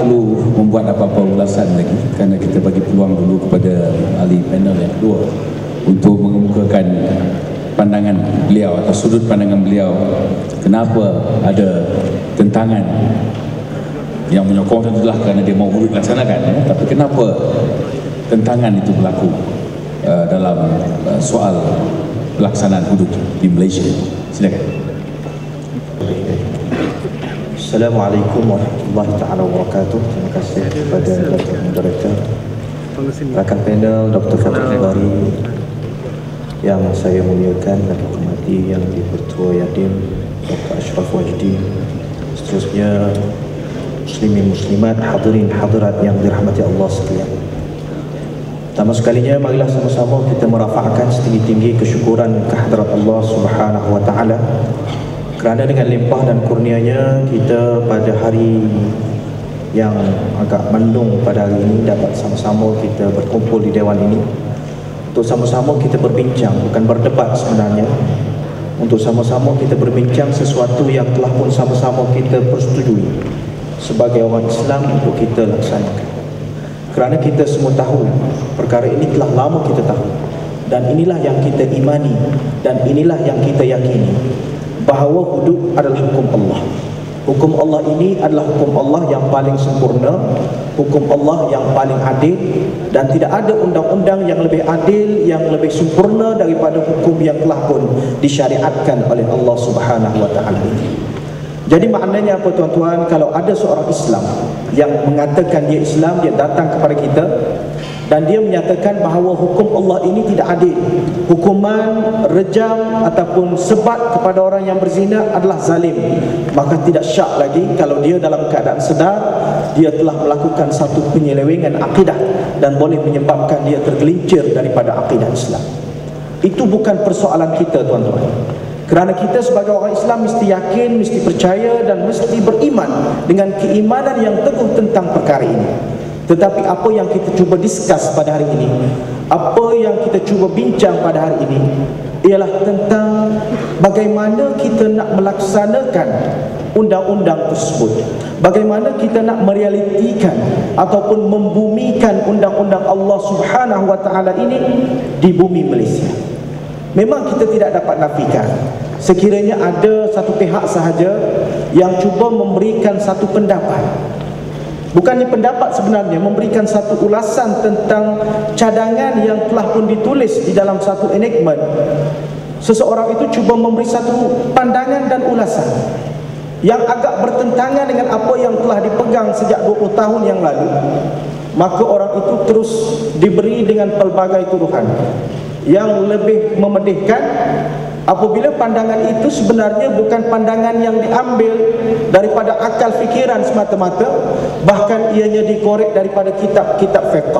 perlu membuat apa-apa ulasan lagi, kerana kita bagi peluang dulu kepada ahli panel yang kedua untuk mengemukakan pandangan beliau atau sudut pandangan beliau kenapa ada tentangan. Yang menyokong tentulah kerana dia mahu hudud dilaksanakan, tapi kenapa tentangan itu berlaku dalam soal pelaksanaan hudud di Malaysia. Silakan. Assalamualaikum warahmatullahi taala wabarakatuh. Terima kasih kepada Dr. Moderator, rakan panel Dr. Fatul Bari yang saya muliakan dan hormati, yang di-Ketua Yadim Dr. Ashraf Wajdi, seterusnya muslimin muslimat, hadirin hadirat yang dirahmati Allah sekalian. Pertama sekalinya, marilah sama-sama kita merafakkan setinggi-tinggi kesyukuran kehadrat Allah Subhanahu wa taala, kerana dengan limpah dan kurnianya kita pada hari yang agak mendung pada hari ini dapat sama-sama kita berkumpul di dewan ini untuk sama-sama kita berbincang, bukan berdebat sebenarnya, untuk sama-sama kita berbincang sesuatu yang telah pun sama-sama kita persetujui sebagai orang Islam untuk kita laksanakan. Kerana kita semua tahu perkara ini telah lama kita tahu, dan inilah yang kita imani, dan inilah yang kita yakini, bahawa hudud adalah hukum Allah. Hukum Allah ini adalah hukum Allah yang paling sempurna, hukum Allah yang paling adil, dan tidak ada undang-undang yang lebih adil, yang lebih sempurna daripada hukum yang telah pun disyariatkan oleh Allah Subhanahu wa taala ini. Jadi maknanya apa tuan-tuan, kalau ada seorang Islam yang mengatakan dia Islam, dia datang kepada kita dan dia menyatakan bahawa hukum Allah ini tidak adil, hukuman rejam ataupun sebat kepada orang yang berzina adalah zalim, maka tidak syak lagi kalau dia dalam keadaan sedar dia telah melakukan satu penyelewengan akidah dan boleh menyebabkan dia tergelincir daripada akidah Islam. Itu bukan persoalan kita tuan-tuan, kerana kita sebagai orang Islam mesti yakin, mesti percaya dan mesti beriman dengan keimanan yang teguh tentang perkara ini. Tetapi apa yang kita cuba discuss pada hari ini, apa yang kita cuba bincang pada hari ini, ialah tentang bagaimana kita nak melaksanakan undang-undang tersebut, bagaimana kita nak merealitikan ataupun membumikan undang-undang Allah Subhanahu wa taala ini di bumi Malaysia. Memang kita tidak dapat nafikan, sekiranya ada satu pihak sahaja yang cuba memberikan satu pendapat, bukannya pendapat sebenarnya, memberikan satu ulasan tentang cadangan yang telah pun ditulis di dalam satu enactment. Seseorang itu cuba memberi satu pandangan dan ulasan yang agak bertentangan dengan apa yang telah dipegang sejak 20 tahun yang lalu, maka orang itu terus diberi dengan pelbagai tuduhan yang lebih memedihkan apabila pandangan itu sebenarnya bukan pandangan yang diambil daripada akal fikiran semata-mata, bahkan ianya dikorek daripada kitab-kitab fiqh.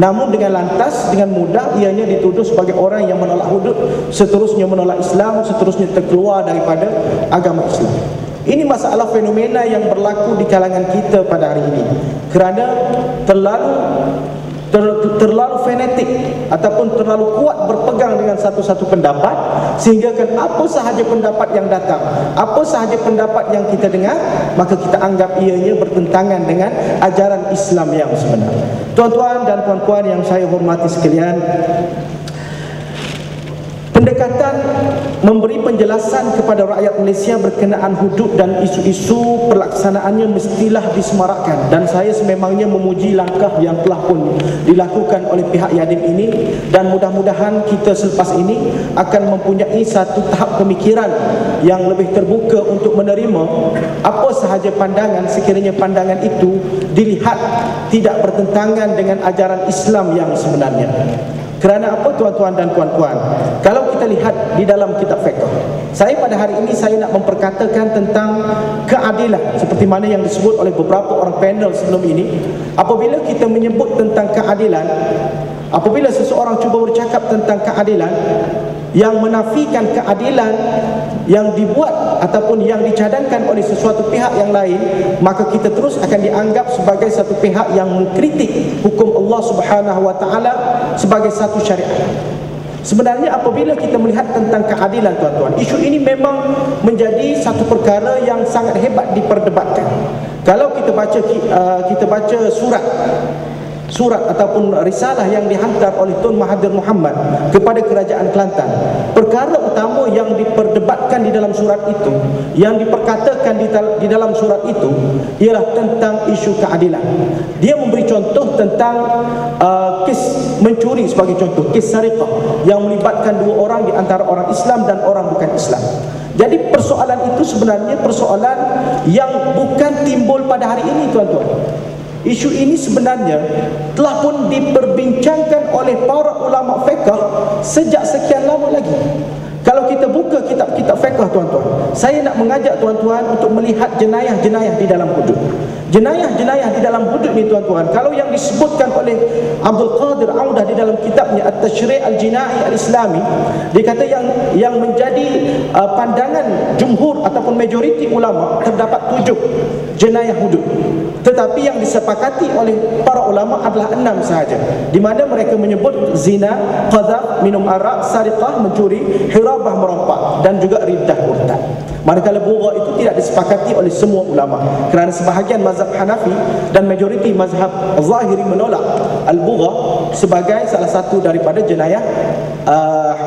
Namun dengan lantas, dengan mudah ianya dituduh sebagai orang yang menolak hudud, seterusnya menolak Islam, seterusnya terkeluar daripada agama Islam. Ini masalah fenomena yang berlaku di kalangan kita pada hari ini, kerana terlalu fanatik ataupun terlalu kuat berpegang dengan satu-satu pendapat, sehingga kan apa sahaja pendapat yang datang, apa sahaja pendapat yang kita dengar, maka kita anggap ianya bertentangan dengan ajaran Islam yang sebenar. Tuan-tuan dan puan-puan yang saya hormati sekalian, pendekatan memberi penjelasan kepada rakyat Malaysia berkenaan hudud dan isu-isu pelaksanaannya mestilah disemarakkan, dan saya sememangnya memuji langkah yang telah pun dilakukan oleh pihak Yadim ini, dan mudah-mudahan kita selepas ini akan mempunyai satu tahap pemikiran yang lebih terbuka untuk menerima apa sahaja pandangan sekiranya pandangan itu dilihat tidak bertentangan dengan ajaran Islam yang sebenarnya. Kerana apa tuan-tuan dan puan-puan, kalau kita lihat di dalam kitab fiqh, saya pada hari ini saya nak memperkatakan tentang keadilan seperti mana yang disebut oleh beberapa orang panel sebelum ini. Apabila kita menyebut tentang keadilan, apabila seseorang cuba bercakap tentang keadilan yang menafikan keadilan yang dibuat ataupun yang dicadangkan oleh sesuatu pihak yang lain, maka kita terus akan dianggap sebagai satu pihak yang mengkritik hukum Allah Subhanahu wa taala sebagai satu syariat. Sebenarnya apabila kita melihat tentang keadilan, tuan-tuan, isu ini memang menjadi satu perkara yang sangat hebat diperdebatkan. Kalau kita baca surat ataupun risalah yang dihantar oleh Tun Mahathir Mohamad kepada kerajaan Kelantan, perkara utama yang diperdebatkan di dalam surat itu, yang diperkatakan di dalam surat itu ialah tentang isu keadilan. Dia memberi contoh tentang kes mencuri sebagai contoh, kes sariqah yang melibatkan dua orang di antara orang Islam dan orang bukan Islam. Jadi persoalan itu sebenarnya persoalan yang bukan timbul pada hari ini, tuan-tuan. Isu ini sebenarnya telah pun diperbincangkan oleh para ulama fiqh sejak sekian lama lagi. Kalau kita buka kitab-kitab fiqh, tuan-tuan, saya nak mengajak tuan-tuan untuk melihat jenayah-jenayah di dalam hudud. Jenayah-jenayah di dalam hudud ni, tuan-tuan, kalau yang disebutkan oleh Abdul Qadir Audah di dalam kitabnya At-Tashri' Al-Jina'i Al-Islami, dia kata yang menjadi pandangan jumhur ataupun majoriti ulama, terdapat 7 jenayah hudud. Tetapi yang disepakati oleh para ulama adalah 6 sahaja, di mana mereka menyebut zina, qadhaf, minum arak, sariqah, mencuri, hirabah, merompak, dan juga riddah murtad. Manakala bugha itu tidak disepakati oleh semua ulama, kerana sebahagian mazhab Hanafi dan majoriti mazhab Zahiri menolak al-bugha sebagai salah satu daripada jenayah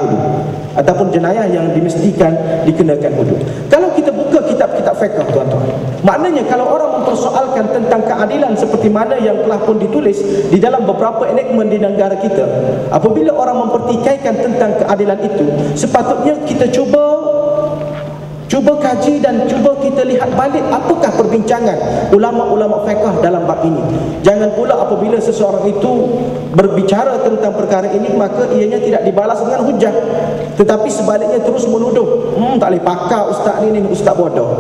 hudud ataupun jenayah yang dimestikan dikenakan hudud. Kalau kita buka kitab-kitab fiqh, tuan-tuan, maknanya kalau orang mempersoalkan tentang keadilan seperti mana yang telah pun ditulis di dalam beberapa enactment di negara kita, apabila orang mempertikaikan tentang keadilan itu, sepatutnya kita cuba kaji dan cuba kita lihat balik apakah perbincangan ulama-ulama fiqh dalam bab ini. Jangan pula apabila seseorang itu berbicara tentang perkara ini, maka ianya tidak dibalas dengan hujah, tetapi sebaliknya terus menuduh, tak boleh pakar ustaz ni ustaz bodoh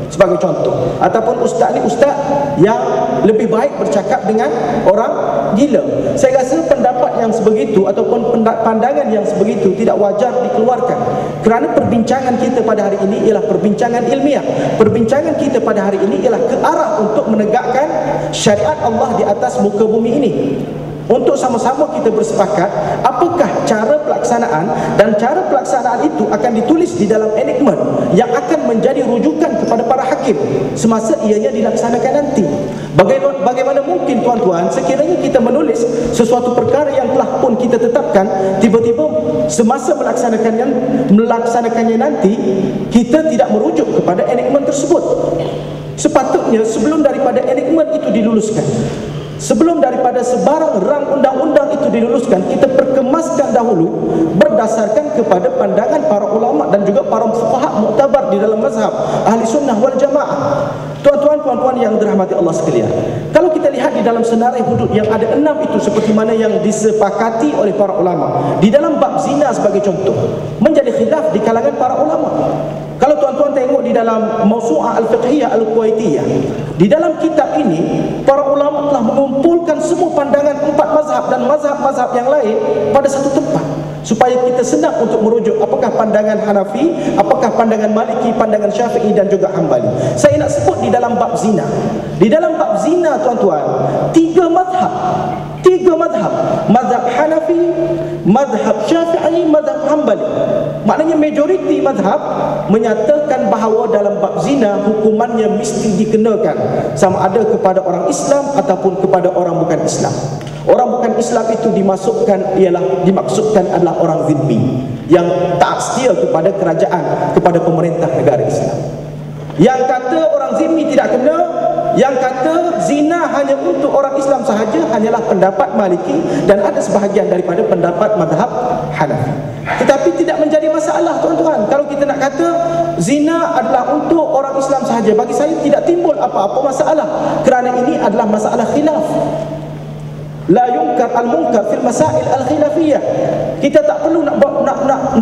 sebagai contoh, ataupun ustaz ni ustaz yang lebih baik bercakap dengan orang gila. Saya rasa pendapat yang sebegitu ataupun pandangan yang sebegitu tidak wajar dikeluarkan, kerana perbincangan kita pada hari ini ialah perbincangan ilmiah. Perbincangan kita pada hari ini ialah ke arah untuk menegakkan syariat Allah di atas muka bumi ini. Untuk sama-sama kita bersepakat apakah cara pelaksanaan, dan cara pelaksanaan itu akan ditulis di dalam enactment yang akan menjadi rujukan kepada para hakim semasa ianya dilaksanakan nanti. Bagaimana mungkin, tuan-tuan, sekiranya kita menulis sesuatu perkara yang telah pun kita tetapkan, tiba-tiba semasa melaksanakannya nanti kita tidak merujuk kepada enactment tersebut. Sepatutnya sebelum daripada enactment itu diluluskan, sebelum daripada sebarang rang undang-undang itu diluluskan, kita perkemaskan dahulu berdasarkan kepada pandangan para ulama dan juga para fuqaha muktabar di dalam mazhab ahli sunnah wal jamaah. Tuan-tuan, puan-puan yang dirahmati Allah sekalian, kalau kita lihat di dalam senarai hudud yang ada 6 itu, seperti mana yang disepakati oleh para ulama, di dalam bab zina sebagai contoh, menjadi khilaf di kalangan para ulama. Kalau tuan-tuan tengok di dalam Mawsu'ah Al-Fiqhiyah Al-Kuwaitiyah, di dalam kitab ini para ulama telah mengumpulkan semua pandangan 4 mazhab dan mazhab-mazhab yang lain pada satu tempat, supaya kita senang untuk merujuk apakah pandangan Hanafi, apakah pandangan Maliki, pandangan Syafi'i dan juga Hambali. Saya nak sebut di dalam bab zina. Di dalam bab zina, tuan-tuan, 3 mazhab. Mazhab Hanafi, mazhab Syafi'i, mazhab Hambali. Maknanya majoriti mazhab menyatakan bahawa dalam bab zina hukumannya mesti dikenakan, sama ada kepada orang Islam ataupun kepada orang bukan Islam. Orang bukan Islam itu dimaksudkan adalah orang zimmi yang tak setia kepada kerajaan, kepada pemerintah negara Islam. Yang kata orang zimmi tidak kena, yang kata zina hanya untuk orang Islam sahaja, hanyalah pendapat Maliki dan ada sebahagian daripada pendapat mazhab Hanafi. Tetapi tidak menjadi masalah, tuan-tuan. Kalau kita nak kata zina adalah untuk orang Islam sahaja, bagi saya tidak timbul apa-apa masalah, kerana ini adalah masalah khilaf. La yunkar al-munkar fil masail al-khilafiyah. Kita tak perlu nak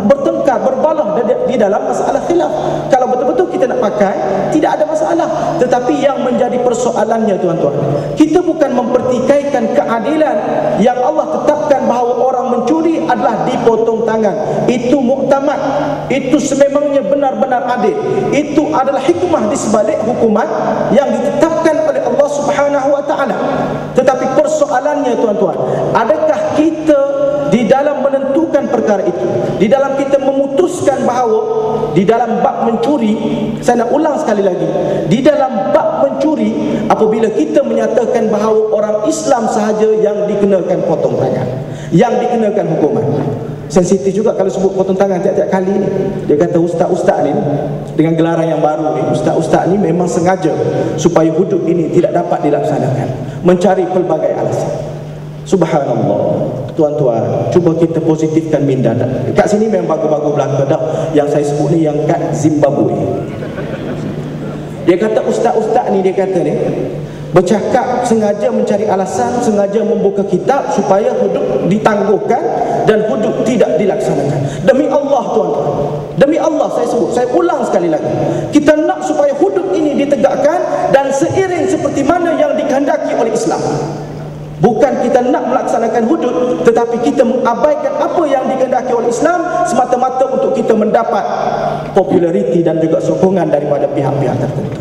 bertengkar, berbalah di dalam masalah khilaf. Kalau betul-betul kita nak pakai, tidak ada masalah. Tetapi yang menjadi persoalannya, tuan-tuan, kita bukan mempertikaikan keadilan yang Allah tetapkan bahawa orang mencuri adalah dipotong tangan. Itu muktamad, itu sememangnya benar-benar adil. Itu adalah hikmah di sebalik hukuman yang ditetapkan oleh Allah Subhanahu wa taala. Tetapi persoalannya, tuan-tuan, adakah kita di dalam menentukan perkara perkara itu, di dalam kita memutuskan bahawa di dalam bab mencuri, saya nak ulang sekali lagi, di dalam bab mencuri, apabila kita menyatakan bahawa orang Islam sahaja yang dikenakan potong tangan, yang dikenakan hukuman. Sensitif juga kalau sebut potong tangan tiap-tiap kali ni. Dia kata ustaz-ustaz ni dengan gelaran yang baru ni, ustaz-ustaz ni memang sengaja supaya hudud ini tidak dapat dilaksanakan, mencari pelbagai alasan. Subhanallah. Tuan-tuan, cuba kita positifkan minda. Kat sini memang bagus-bagus belaka dah. Yang saya sebut ni yang kat Zimbabwe. Dia kata ustaz-ustaz ni, dia kata ni bercakap sengaja mencari alasan, sengaja membuka kitab supaya hudud ditangguhkan dan hudud tidak dilaksanakan. Demi Allah tuan-tuan, demi Allah saya sebut, saya ulang sekali lagi, kita nak supaya hudud ini ditegakkan dan seiring seperti mana yang dikehendaki oleh Islam. Bukan kita nak melaksanakan hudud, tetapi kita mengabaikan apa yang dikehendaki oleh Islam semata-mata untuk kita mendapat populariti dan juga sokongan daripada pihak-pihak tertentu.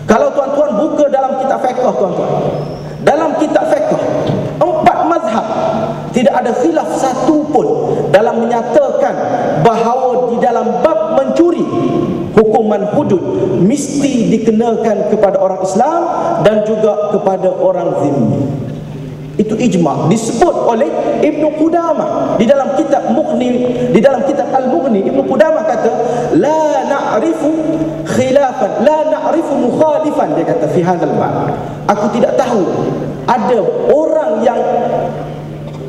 Kalau tuan-tuan buka dalam kitab fiqh tuan-tuan, dalam kitab fiqh 4 mazhab tidak ada khilaf satu pun dalam menyatakan bahawa di dalam bab mencuri hukuman hudud mesti dikenakan kepada orang Islam dan juga kepada orang zimmi. Itu ijma' disebut oleh Ibnu Qudamah di dalam kitab Mughni, di dalam kitab Al-Mughni. Ibnu Qudamah kata la na'rifu khilafan, la na'rifu mukhalifan, dia kata fi hadzal bab. Aku tidak tahu ada orang yang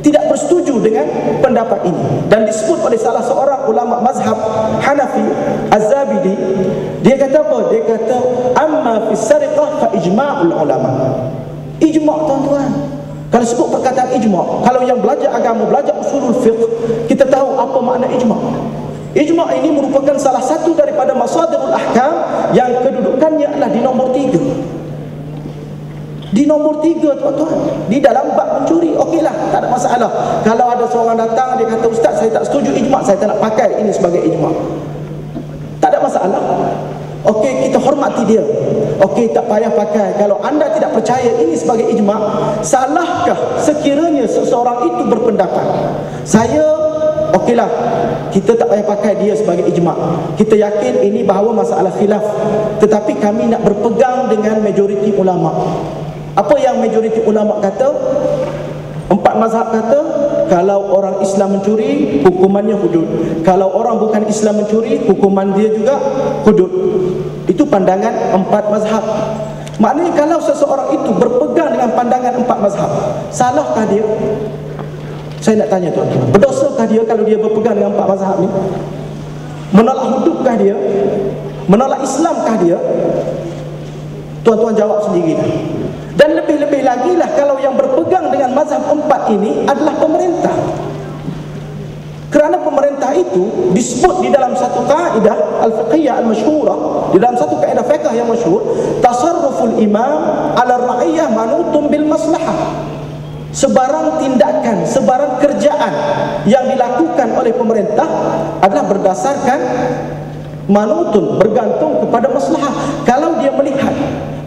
tidak bersetuju dengan pendapat ini. Dan disebut oleh salah seorang ulama mazhab Hanafi, Az-Zabidi, dia kata apa? Dia kata amma fi sariqah fa ijma'ul ulama. Ijma' tuan-tuan. Kalau sebut perkataan ijma', kalau yang belajar agama, belajar usulul fiqh, kita tahu apa makna ijma'. Ijma' ini merupakan salah satu daripada masadirul ahkam yang kedudukannya adalah di nombor 3. Di nombor 3 tuan-tuan, di dalam bab mencuri. Okeylah, tak ada masalah. Kalau ada seorang datang, dia kata ustaz saya tak setuju ijma', saya tak nak pakai ini sebagai ijma', tak ada masalah. Okey, kita hormati dia. Okey, tak payah pakai. Kalau anda tidak percaya ini sebagai ijma', salahkah sekiranya seseorang itu berpendapat saya, okeylah, kita tak payah pakai dia sebagai ijma', kita yakin ini bahawa masalah khilaf, tetapi kami nak berpegang dengan majoriti ulama'. Apa yang majoriti ulama' kata? 4 mazhab kata kalau orang Islam mencuri hukumannya hudud, kalau orang bukan Islam mencuri hukuman dia juga hudud. Itu pandangan 4 mazhab. Maknanya kalau seseorang itu berpegang dengan pandangan 4 mazhab, salahkah dia? Saya nak tanya tuan-tuan, berdosakah dia kalau dia berpegang dengan 4 mazhab ni? Menolak hududkah dia? Menolak Islamkah dia? Tuan-tuan jawab sendiri dah. Dan lebih-lebih lagi lah kalau yang berpegang dengan mazhab 4 ini adalah pemerintah. Kerana pemerintah itu disebut di dalam satu kaedah al-fiqhiyah al-masyhurah, di dalam satu kaedah fiqh yang masyhur, tasarruful imam ala ra'iyah manutun bil maslahah. Sebarang tindakan, sebarang kerjaan yang dilakukan oleh pemerintah adalah berdasarkan manutun, bergantung kepada maslahah. Kalau dia melihat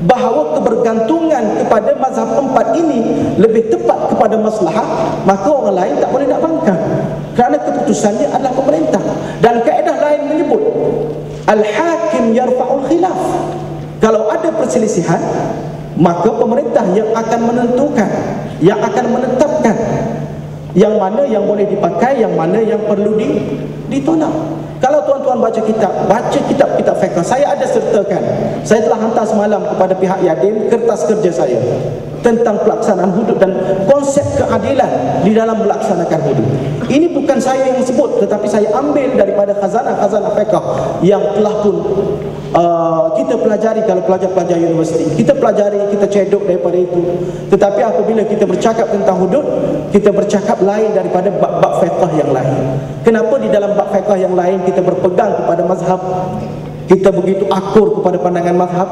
bahawa kebergantungan kepada mazhab 4 ini lebih tepat kepada maslahah, maka orang lain tak boleh nak bangkang, kerana keputusannya adalah pemerintah. Dan kaedah lain menyebut al-hakim yarfa'ul khilaf. Kalau ada perselisihan, maka pemerintah yang akan menentukan, yang akan menetapkan yang mana yang boleh dipakai, yang mana yang perlu ditolak. Kalau tuan-tuan baca kitab fiqh, saya ada sertakan, saya telah hantar semalam kepada pihak Yadim kertas kerja saya tentang pelaksanaan hudud dan konsep keadilan di dalam melaksanakan hudud. Ini bukan saya yang sebut, tetapi saya ambil daripada khazanah-khazanah fiqh yang telah pun kita pelajari. Kalau pelajar-pelajar universiti, kita pelajari, kita cedok daripada itu. Tetapi apabila kita bercakap tentang hudud, kita bercakap lain daripada bab-bab fiqh yang lain. Kenapa di dalam bab fiqh yang lain kita berpegang kepada mazhab, kita begitu akur kepada pandangan mazhab,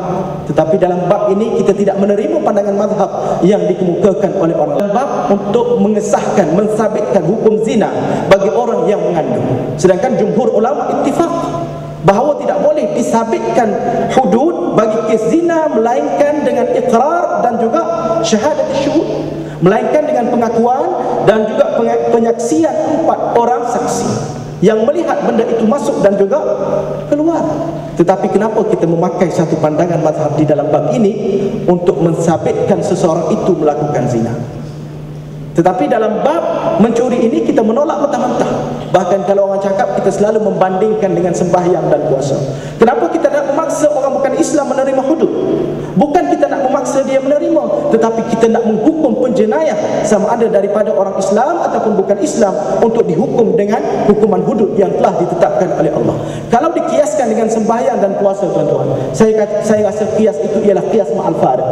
tetapi dalam bab ini kita tidak menerima pandangan mazhab yang dikemukakan oleh orang. Bab untuk mengesahkan, mensabitkan hukum zina bagi orang yang mengandung. Sedangkan jumhur ulama ittifaq bahawa tidak boleh disabitkan hudud bagi kes zina melainkan dengan iqrar dan juga syahadat syuhud. melainkan dengan pengakuan dan juga penyaksian 4 orang saksi yang melihat benda itu masuk dan juga keluar. Tetapi kenapa kita memakai satu pandangan mazhab di dalam bab ini untuk mensabitkan seseorang itu melakukan zina? Tetapi dalam bab mencuri ini kita menolak mentah-mentah. Bahkan kalau orang cakap, kita selalu membandingkan dengan sembahyang dan puasa. Kenapa kita nak memaksa orang bukan Islam menerima hudud? Bukan kita nak memaksa dia menerima, tetapi kita nak menghukum penjenayah sama ada daripada orang Islam ataupun bukan Islam untuk dihukum dengan hukuman hudud yang telah ditetapkan oleh Allah. Kalau dikiaskan dengan sembahyang dan puasa, tuan-tuan, saya rasa kias itu ialah kias ma'al farid,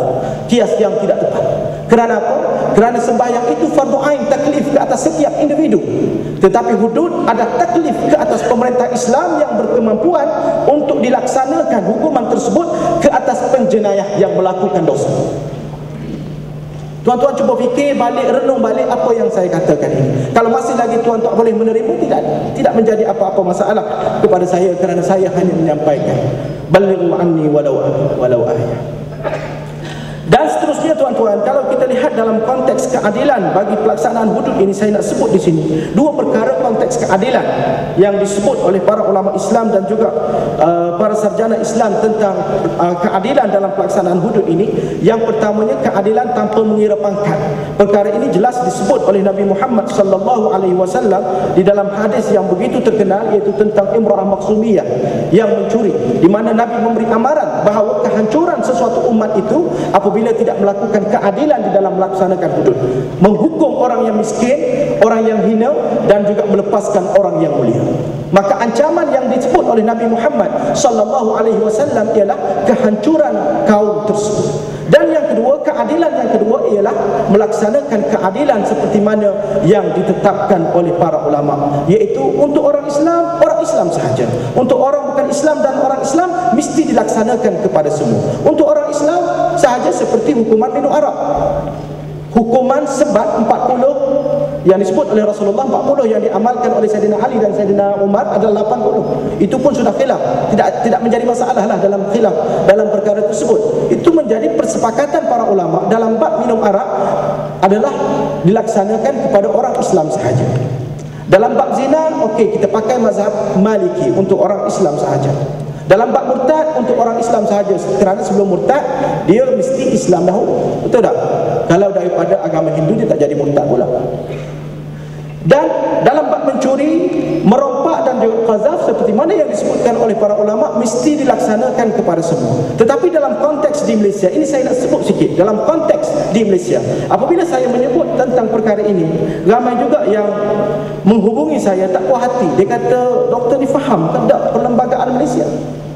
kias yang tidak tepat. Kerana apa? Kerana sembahyang itu fardu ain, taklif ke atas setiap individu. Tetapi hudud ada taklif ke atas pemerintah Islam yang berkemampuan untuk dilaksanakan hukuman tersebut ke atas penjenayah yang melakukan dosa. Tuan-tuan cuba fikir balik, renung balik apa yang saya katakan ini. Kalau masih lagi tuan-tuan boleh menerima, tidak menjadi apa-apa masalah kepada saya, kerana saya hanya menyampaikan balighu anni walau ayah. Dan seterusnya, tuan-tuan, kalau kita lihat dalam konteks keadilan bagi pelaksanaan hudud ini, saya nak sebut di sini 2 perkara konteks keadilan yang disebut oleh para ulama Islam dan juga para sarjana Islam tentang keadilan dalam pelaksanaan hudud ini. Yang pertamanya, keadilan tanpa mengira pangkat. Perkara ini jelas disebut oleh Nabi Muhammad sallallahu alaihi wasallam di dalam hadis yang begitu terkenal, iaitu tentang Imra'ah Maksumiyah yang mencuri, di mana Nabi memberi amaran bahawa kehancuran sesuatu umat itu apabila tidak melakukan keadilan di dalam melaksanakan hudud, menghukum orang yang miskin, orang yang hina, dan juga melepaskan orang yang mulia. Maka ancaman yang disebut oleh Nabi Muhammad sallallahu alaihi wasallam ialah kehancuran kaum tersebut. Dan yang kedua, keadilan yang kedua ialah melaksanakan keadilan seperti mana yang ditetapkan oleh para ulama, iaitu untuk orang Islam sahaja. Untuk orang bukan Islam dan orang Islam mesti dilaksanakan kepada semua. Untuk orang Islam sahaja seperti hukuman minum arak. Hukuman sebat 40 yang disebut oleh Rasulullah, 40 yang diamalkan oleh Sayyidina Ali dan Sayyidina Umar adalah 80. Itu pun sudah khilaf, tidak menjadi masalah lah dalam khilaf dalam perkara tersebut. Itu menjadi persepakatan para ulama dalam bab minum arak adalah dilaksanakan kepada orang Islam sahaja. Dalam bab zina, okey, kita pakai mazhab Maliki untuk orang Islam sahaja. Dalam bab murtad untuk orang Islam sahaja, kerana sebelum murtad dia mesti Islam dahulu. Betul tak? Kalau daripada agama Hindu dia tak jadi murtad pula. Dan dalam bab mencuri, merompak dan juga qazaf seperti mana yang disebutkan oleh para ulama mesti dilaksanakan kepada semua. Tetapi dalam konteks di Malaysia, ini saya nak sebut sikit, dalam konteks di Malaysia, apabila saya menyebut tentang perkara ini, ramai juga yang menghubungi saya tak puas hati. Dia kata, doktor ni faham tak perlembagaan Malaysia?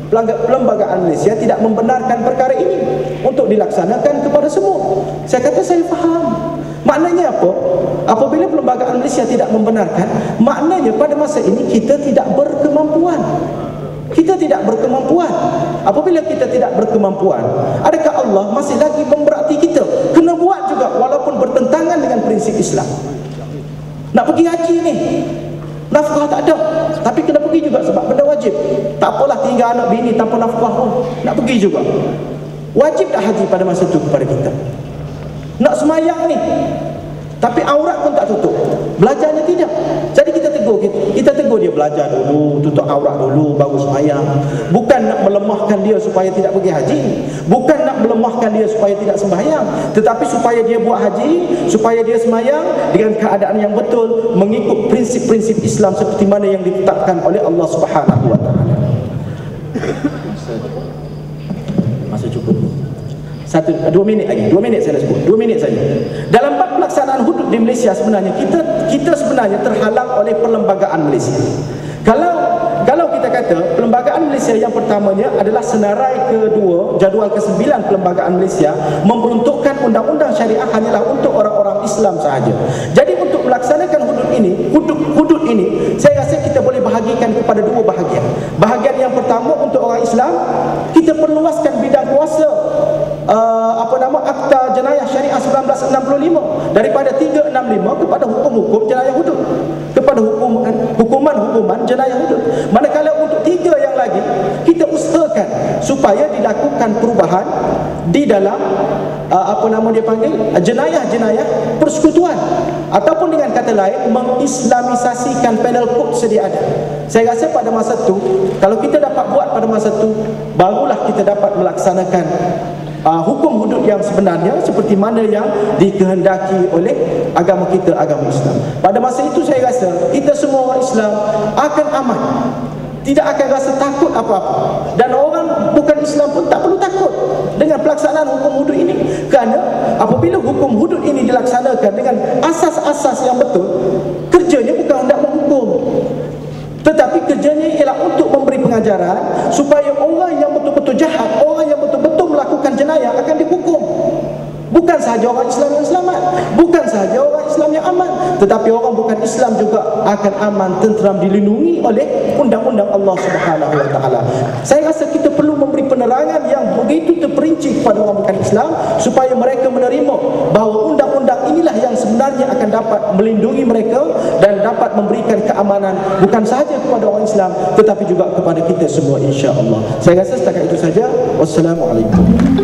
Perlembagaan Malaysia tidak membenarkan perkara ini untuk dilaksanakan kepada semua. Saya kata saya faham. Maknanya apa? Apabila perlembagaan Malaysia tidak membenarkan, maknanya pada masa ini kita tidak berkemampuan. Kita tidak berkemampuan. Apabila kita tidak berkemampuan, adakah Allah masih lagi memberati kita? Kena buat juga walaupun bertentangan dengan prinsip Islam. Nak pergi haji ni, nafkah tak ada, tapi kena pergi juga sebab benda wajib. Tak apalah tinggal anak bini tanpa nafkah pun, nak pergi juga. Wajib tak haji pada masa itu kepada kita? Nak semayang ni, tapi aurat pun tak tutup, belajarnya tidak. Jadi kita tegur dia, belajar dulu, tutup aurat dulu, baru semayang. Bukan nak melemahkan dia supaya tidak pergi haji, bukan nak melemahkan dia supaya tidak sembahyang, tetapi supaya dia buat haji, supaya dia semayang dengan keadaan yang betul, mengikut prinsip-prinsip Islam seperti mana yang ditetapkan oleh Allah Subhanahu wa taala. Masa cukup. 2 minit lagi, 2 minit saya nak sebut, 2 minit saja. Dalam bab pelaksanaan hudud di Malaysia, sebenarnya kita sebenarnya terhalang oleh perlembagaan Malaysia. Kalau kita kata perlembagaan Malaysia yang pertamanya adalah senarai kedua, jadual ke-9 perlembagaan Malaysia memperuntukkan undang-undang syariah hanyalah untuk orang-orang Islam sahaja. Jadi untuk melaksanakan hudud ini, saya rasa kita boleh bahagikan kepada 2 bahagian. Bahagian yang pertama untuk orang Islam, kita perluaskan bidang kuasa Akta Jenayah Syariah 1965 daripada 365 kepada hukum-hukum jenayah hudud, kepada hukuman jenayah hudud. Manakala untuk 3 yang lagi, kita usahakan supaya dilakukan perubahan di dalam apa nama dia panggil, jenayah-jenayah persekutuan, ataupun dengan kata lain mengislamisasikan penal code sedia ada. Saya rasa pada masa tu, kalau kita dapat buat pada masa tu, barulah kita dapat melaksanakan hukum hudud yang sebenarnya seperti mana yang dikehendaki oleh agama kita, agama Islam. Pada masa itu saya rasa kita semua orang Islam akan aman, tidak akan rasa takut apa-apa, dan orang bukan Islam pun tak perlu takut dengan pelaksanaan hukum hudud ini, kerana apabila hukum hudud ini dilaksanakan dengan asas-asas yang betul, kerjanya bukan hendak menghukum, tetapi kerjanya ialah untuk memberi pengajaran supaya orang yang betul-betul jahat, orang yang betul-betul melakukan jenayah akan dihukum. Bukan sahaja orang Islam yang selamat, bukan sahaja orang Islam yang aman, tetapi orang bukan Islam juga akan aman, tenteram, dilindungi oleh undang-undang Allah Subhanahu wa taala. Saya rasa kita perlu memberi penerangan yang begitu terperinci kepada orang bukan Islam supaya mereka menerima bahawa undang-undang inilah yang sebenarnya akan dapat melindungi mereka dan dapat memberikan keamanan bukan sahaja kepada orang Islam tetapi juga kepada kita semua, insya-Allah. Saya rasa setakat itu saja. Wassalamualaikum.